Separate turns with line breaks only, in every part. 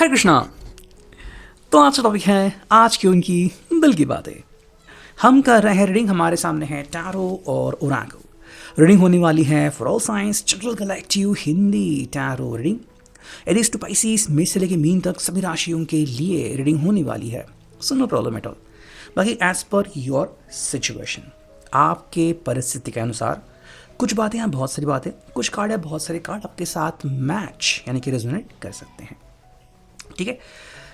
हरे कृष्णा। तो आज का टॉपिक है आज की उनकी दिल की बातें। हम कर रहे हैं रीडिंग। हमारे सामने है टैरो और ओरांगो। रीडिंग होने वाली है for all signs general collective Hindi tarot reading. Aries to Pisces में से लेके मीन तक सभी राशियों के लिए रीडिंग होने वाली है। So no problem at all. बाकी एज पर योर सिचुएशन, आपके परिस्थिति के अनुसार कुछ बातें या बहुत सारी बातें, कुछ कार्ड या बहुत सारे कार्ड आपके साथ मैच यानी कि रेजोनेट कर सकते हैं। ठीक है,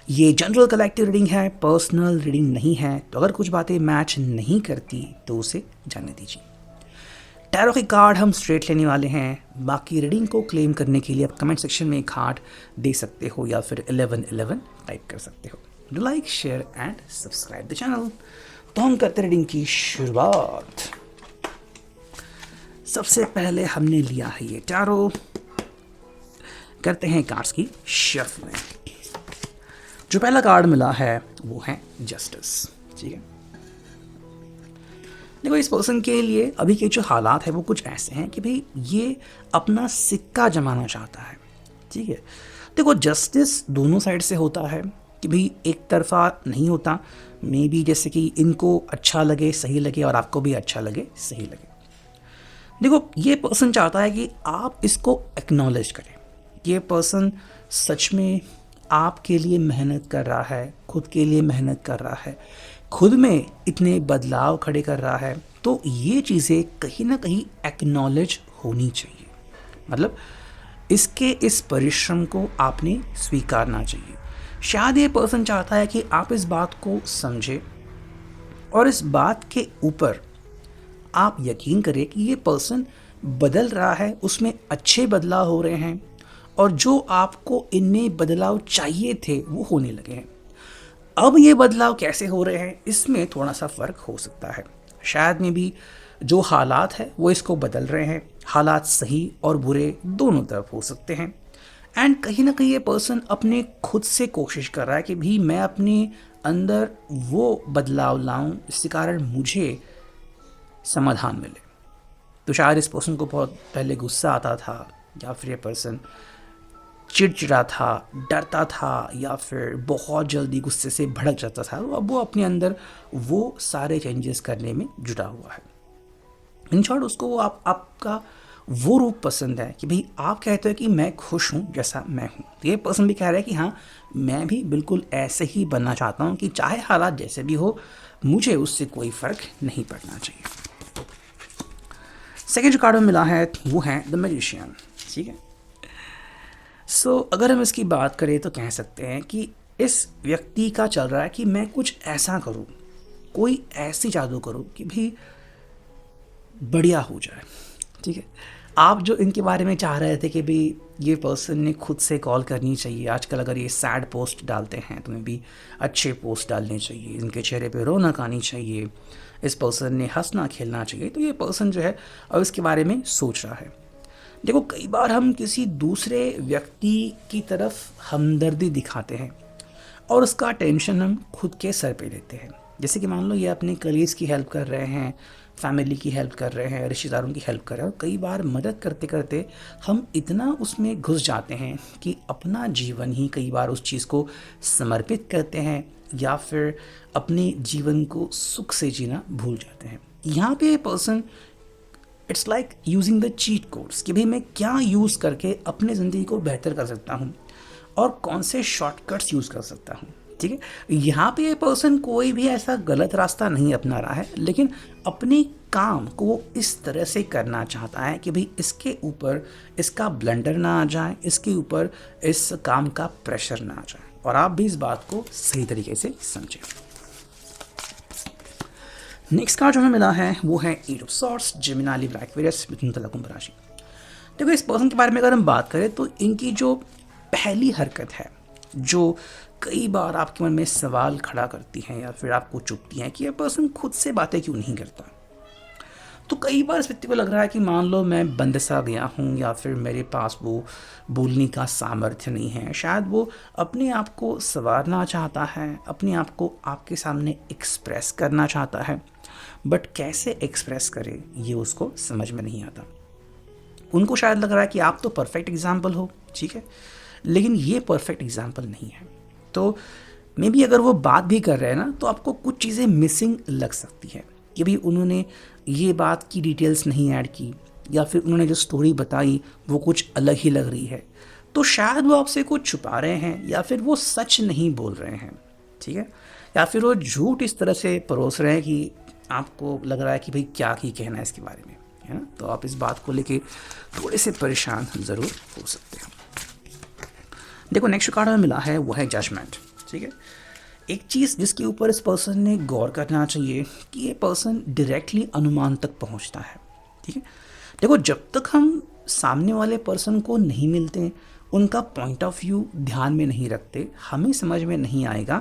ये जनरल कलेक्टिव रीडिंग है, पर्सनल रीडिंग नहीं है। तो अगर कुछ बातें मैच नहीं करती तो उसे जानने दीजिए। टैरो के कार्ड हम स्ट्रेट लेने वाले हैं। बाकी रीडिंग को क्लेम करने के लिए आप कमेंट सेक्शन में एक हार्ट दे सकते हो या फिर 1111 टाइप कर सकते हो। Do like, share and subscribe the channel. तो हम करते रीडिंग की शुरुआत। सबसे पहले हमने लिया है ये टैरो। करते हैं कार्ड्स की शफलिंग। जो पहला कार्ड मिला है वो है जस्टिस। ठीक है, देखो इस पर्सन के लिए अभी के जो हालात है वो कुछ ऐसे हैं कि भाई ये अपना सिक्का जमाना चाहता है। ठीक है, देखो जस्टिस दोनों साइड से होता है कि भाई एक तरफा नहीं होता। मे बी जैसे कि इनको अच्छा लगे, सही लगे, और आपको भी अच्छा लगे, सही लगे। देखो ये पर्सन चाहता है कि आप इसको एक्नॉलेज करें। ये पर्सन सच में आपके लिए मेहनत कर रहा है, खुद के लिए मेहनत कर रहा है, खुद में इतने बदलाव खड़े कर रहा है। तो ये चीज़ें कहीं ना कहीं एक्नॉलेज होनी चाहिए। मतलब इसके इस परिश्रम को आपने स्वीकारना चाहिए। शायद ये पर्सन चाहता है कि आप इस बात को समझें और इस बात के ऊपर आप यकीन करें कि ये पर्सन बदल रहा है, उसमें अच्छे बदलाव हो रहे हैं और जो आपको इनमें बदलाव चाहिए थे वो होने लगे हैं। अब ये बदलाव कैसे हो रहे हैं इसमें थोड़ा सा फ़र्क हो सकता है। शायद में भी जो हालात है वो इसको बदल रहे हैं। हालात सही और बुरे दोनों तरफ हो सकते हैं। एंड कहीं ना कहीं ये पर्सन अपने खुद से कोशिश कर रहा है कि भी मैं अपने अंदर वो बदलाव लाऊं जिसके कारण मुझे समाधान मिले। तो शायद इस पर्सन को बहुत पहले गुस्सा आता था, या फिर ये पर्सन चिड़चिड़ा था, डरता था, या फिर बहुत जल्दी गुस्से से भड़क जाता था। अब वो अपने अंदर वो सारे चेंजेस करने में जुटा हुआ है। इन शॉर्ट उसको वो आपका वो रूप पसंद है कि भाई आप कहते हो कि मैं खुश हूँ जैसा मैं हूँ। तो ये पर्सन भी कह रहा है कि हाँ मैं भी बिल्कुल ऐसे ही बनना चाहता हूँ कि चाहे हालात जैसे भी हो मुझे उससे कोई फ़र्क नहीं पड़ना चाहिए। सेकेंड जो कार्ड में मिला है वो है द मैजिशियन। ठीक है, सो अगर हम इसकी बात करें तो कह सकते हैं कि इस व्यक्ति का चल रहा है कि मैं कुछ ऐसा करूं, कोई ऐसी जादू करूं कि भी बढ़िया हो जाए। ठीक है, आप जो इनके बारे में चाह रहे थे कि भाई ये पर्सन ने खुद से कॉल करनी चाहिए। आजकल अगर ये सैड पोस्ट डालते हैं तो भी अच्छे पोस्ट डालने चाहिए, इनके चेहरे पे रौनक आनी चाहिए, इस पर्सन ने हंसना खेलना चाहिए। तो ये पर्सन जो है अब इसके बारे में सोच रहा है। देखो कई बार हम किसी दूसरे व्यक्ति की तरफ हमदर्दी दिखाते हैं और उसका टेंशन हम खुद के सर पे लेते हैं। जैसे कि मान लो ये अपने कलीग्स की हेल्प कर रहे हैं, फैमिली की हेल्प कर रहे हैं, रिश्तेदारों की हेल्प कर रहे हैं, और कई बार मदद करते करते हम इतना उसमें घुस जाते हैं कि अपना जीवन ही कई बार उस चीज़ को समर्पित करते हैं या फिर अपने जीवन को सुख से जीना भूल जाते हैं। यहाँ पे ये person it's like using the cheat codes कि भाई मैं क्या यूज़ करके अपने ज़िंदगी को बेहतर कर सकता हूँ और कौन से शॉर्टकट्स यूज़ कर सकता हूँ। ठीक है, यहाँ पे ये पर्सन कोई भी ऐसा गलत रास्ता नहीं अपना रहा है, लेकिन अपने काम को वो इस तरह से करना चाहता है कि भाई इसके ऊपर इसका ब्लंडर ना आ जाए, इसके ऊपर इस काम का प्रेशर ना आ जाए, और आप भी इस बात को सही तरीके से समझें। नेक्स्ट कार्ड जो हमें मिला है वो है eight of swords, Gemini, Libra, Aquarius, मिथुन, तुला, कुंभ राशि। देखो इस पर्सन के बारे में अगर हम बात करें तो इनकी जो पहली हरकत है जो कई बार आपके मन में सवाल खड़ा करती हैं या फिर आपको चुभती हैं कि यह पर्सन खुद से बातें क्यों नहीं करता। तो कई बार इस व्यक्ति को लग रहा है कि मान लो मैं बंद सा गया हूँ या फिर मेरे पास वो बोलने का सामर्थ्य नहीं है। शायद वो अपने आप को संवारना चाहता है, अपने आप को आपके सामने एक्सप्रेस करना चाहता है, बट कैसे एक्सप्रेस करे ये उसको समझ में नहीं आता। उनको शायद लग रहा है कि आप तो परफेक्ट एग्जाम्पल हो, ठीक है, लेकिन ये परफेक्ट एग्जाम्पल नहीं है। तो मे बी अगर वो बात भी कर रहे हैं ना, तो आपको कुछ चीज़ें मिसिंग लग सकती है कि भाई उन्होंने ये बात की डिटेल्स नहीं ऐड की, या फिर उन्होंने जो स्टोरी बताई वो कुछ अलग ही लग रही है। तो शायद वो आपसे कुछ छुपा रहे हैं, या फिर वो सच नहीं बोल रहे हैं, ठीक है, या फिर वो झूठ इस तरह से परोस रहे हैं कि आपको लग रहा है कि भाई क्या ही कहना है इसके बारे में, है ना। तो आप इस बात को लेके थोड़े से परेशान ज़रूर हो सकते हैं। देखो नेक्स्ट कार्ड में मिला है वो है जजमेंट, ठीक है। एक चीज़ जिसके ऊपर इस पर्सन ने गौर करना चाहिए कि ये पर्सन डायरेक्टली अनुमान तक पहुंचता है, ठीक है। देखो जब तक हम सामने वाले पर्सन को नहीं मिलते, उनका पॉइंट ऑफ व्यू ध्यान में नहीं रखते, हमें समझ में नहीं आएगा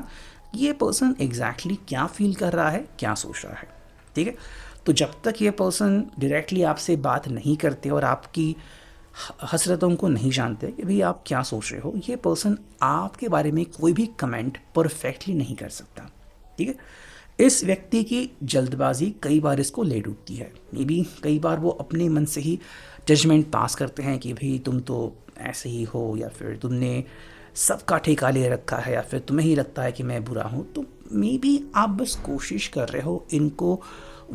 कि ये पर्सन एग्जैक्टली क्या फील कर रहा है, क्या सोच रहा है, ठीक है। तो जब तक ये पर्सन डायरेक्टली आपसे बात नहीं करते और आपकी हसरतों को नहीं जानते कि भाई आप क्या सोच रहे हो, ये पर्सन आपके बारे में कोई भी कमेंट परफेक्टली नहीं कर सकता, ठीक है। इस व्यक्ति की जल्दबाजी कई बार इसको ले डूबती है। मे बी कई बार वो अपने मन से ही जजमेंट पास करते हैं कि भाई तुम तो ऐसे ही हो, या फिर तुमने सबका ठेका ले रखा है, या फिर तुम्हें ही लगता है कि मैं बुरा हूँ। तो मे बी आप बस कोशिश कर रहे हो इनको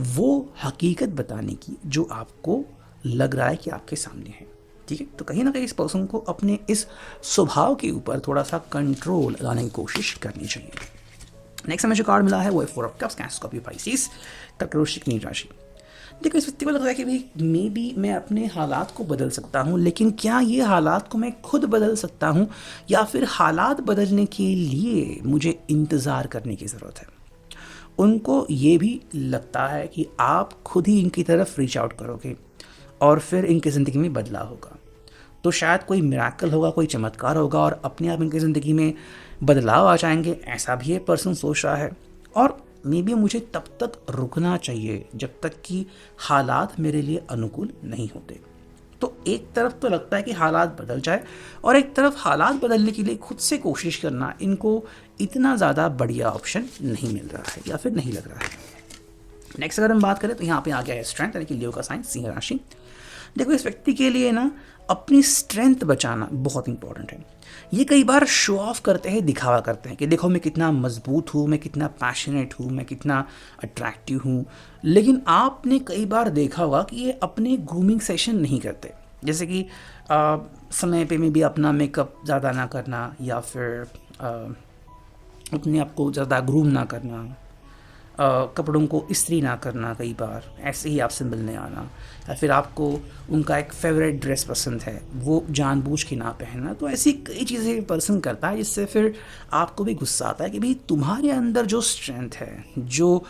वो हकीकत बताने की जो आपको लग रहा है कि आपके सामने है, ठीक है। तो कहीं ना कहीं इस पर्सन को अपने इस स्वभाव के ऊपर थोड़ा सा कंट्रोल लाने की कोशिश करनी चाहिए। नेक्स्ट हमें जो कार्ड मिला है वो है 4 of cups, cancer, Scorpio, Pisces, कर्क, वृश्चिक, मीन राशि। देखो इस व्यक्ति को लग रहा है कि भाई मे बी मैं अपने हालात को बदल सकता हूँ, लेकिन क्या ये हालात को मैं खुद बदल सकता हूँ, या फिर हालात बदलने के लिए मुझे इंतज़ार करने की ज़रूरत है। उनको ये भी लगता है कि आप खुद ही इनकी तरफ रीच आउट करोगे और फिर इनकी ज़िंदगी में बदलाव होगा। तो शायद कोई मिराकल होगा, कोई चमत्कार होगा और अपने आप इनकी ज़िंदगी में बदलाव आ जाएंगे, ऐसा भी ये पर्सन सोच रहा है। और मे बी मुझे तब तक रुकना चाहिए जब तक कि हालात मेरे लिए अनुकूल नहीं होते। तो एक तरफ तो लगता है कि हालात बदल जाए, और एक तरफ हालात बदलने के लिए खुद से कोशिश करना इनको इतना ज़्यादा बढ़िया ऑप्शन नहीं मिल रहा है, या फिर नहीं लग रहा है। नेक्स्ट अगर हम बात करें तो यहाँ पे आ गया है स्ट्रेंथ, यानी कि लियो का साइन, सिंह राशि। देखो इस व्यक्ति के लिए ना अपनी स्ट्रेंथ बचाना बहुत इंपॉर्टेंट है। ये कई बार शो ऑफ करते हैं, दिखावा करते हैं कि देखो मैं कितना मजबूत हूँ, मैं कितना पैशनेट हूँ, मैं कितना अट्रैक्टिव हूँ। लेकिन आपने कई बार देखा होगा कि ये अपने ग्रूमिंग सेशन नहीं करते, जैसे कि समय पे में भी अपना मेकअप ज़्यादा ना करना, या फिर अपने आप को ज़्यादा ग्रूम ना करना, कपड़ों को इस्त्री ना करना, कई बार ऐसे ही आपसे मिलने आना, या फिर आपको उनका एक फेवरेट ड्रेस पसंद है वो जानबूझ के ना पहनना। तो ऐसी कई चीज़ें पर्सन करता है जिससे फिर आपको भी गुस्सा आता है कि भाई तुम्हारे अंदर जो स्ट्रेंथ है, जो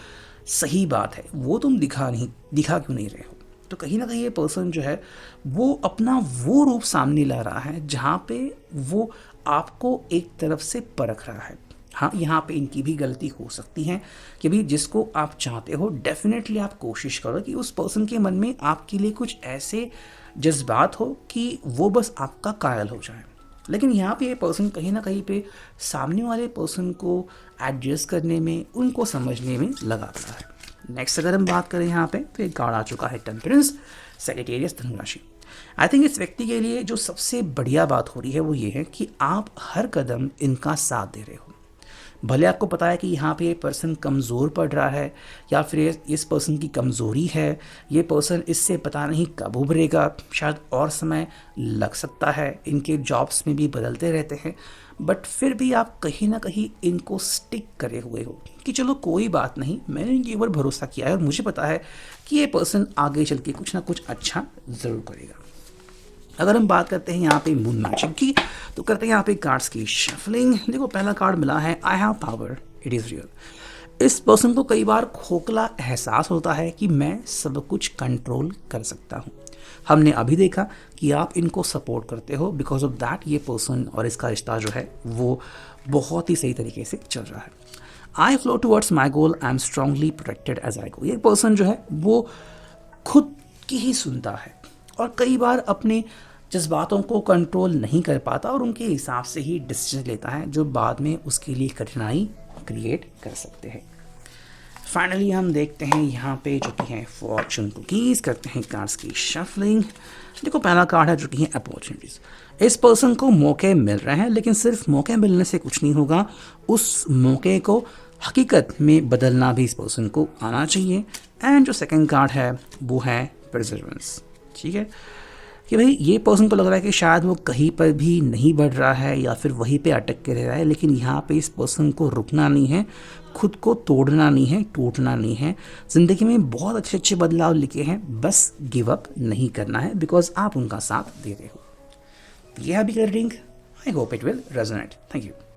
सही बात है, वो तुम दिखा क्यों नहीं रहे हो। तो कहीं ना कहीं ये पर्सन जो है वो अपना वो रूप सामने ला रहा है जहाँ पे वो आपको एक तरफ से परख रहा है। हाँ, यहाँ पे इनकी भी गलती हो सकती है कि भाई जिसको आप चाहते हो डेफिनेटली आप कोशिश करो कि उस पर्सन के मन में आपके लिए कुछ ऐसे जज्बात हो कि वो बस आपका कायल हो जाए। लेकिन यहाँ पे ये पर्सन कहीं ना कहीं पे सामने वाले पर्सन को एडजस्ट करने में, उनको समझने में लगा रहा है। नेक्स्ट अगर हम बात करें यहाँ पे तो एक कार्ड आ चुका है टेम्परेंस, सैजिटेरियस, धनु राशि। आई थिंक इस व्यक्ति के लिए जो सबसे बढ़िया बात हो रही है वो ये है कि आप हर कदम इनका साथ दे रहे हो। भले आपको पता है कि यहाँ पे ये पर्सन कमज़ोर पड़ रहा है, या फिर इस पर्सन की कमज़ोरी है, ये पर्सन इससे पता नहीं कब उभरेगा, शायद और समय लग सकता है, इनके जॉब्स में भी बदलते रहते हैं, बट फिर भी आप कहीं ना कहीं इनको स्टिक करे हुए हो कि चलो कोई बात नहीं, मैंने इनके ऊपर भरोसा किया है और मुझे पता है कि ये पर्सन आगे चल के कुछ ना कुछ अच्छा ज़रूर करेगा। अगर हम बात करते हैं यहाँ पे मून मैजिक की, तो करते हैं यहाँ पे कार्ड्स की शफलिंग। देखो पहला कार्ड मिला है I have power, it is real. इस पर्सन को कई बार खोखला एहसास होता है कि मैं सब कुछ कंट्रोल कर सकता हूँ। हमने अभी देखा कि आप इनको सपोर्ट करते हो, बिकॉज ऑफ दैट ये पर्सन और इसका रिश्ता जो है वो बहुत ही सही तरीके से चल रहा है। I flow towards my goal, I am strongly protected as I go. ये पर्सन जो है वो खुद की ही सुनता है और कई बार अपने जज्बातों को कंट्रोल नहीं कर पाता और उनके हिसाब से ही डिसीजन लेता है, जो बाद में उसके लिए कठिनाई क्रिएट कर सकते हैं। फाइनली हम देखते हैं यहाँ पे जो कि है फॉर्चून कुकीज़, करते हैं कार्ड्स की शफलिंग। देखो पहला कार्ड है जो कि है अपॉर्चुनिटीज़। इस पर्सन को मौके मिल रहे हैं, लेकिन सिर्फ मौके मिलने से कुछ नहीं होगा, उस मौके को हकीकत में बदलना भी इस पर्सन को आना चाहिए। एंड जो सेकंड कार्ड है वो है परसिवरेंस। ठीक है कि भाई ये पर्सन को लग रहा है कि शायद वो कहीं पर भी नहीं बढ़ रहा है या फिर वहीं पे अटक के रह रहा है, लेकिन यहाँ पे इस पर्सन को रुकना नहीं है, खुद को तोड़ना नहीं है, टूटना नहीं है। ज़िंदगी में बहुत अच्छे अच्छे बदलाव लिखे हैं, बस गिव अप नहीं करना है, बिकॉज आप उनका साथ दे रहे हो। यह अभी reading, I hope it will resonate. Thank you.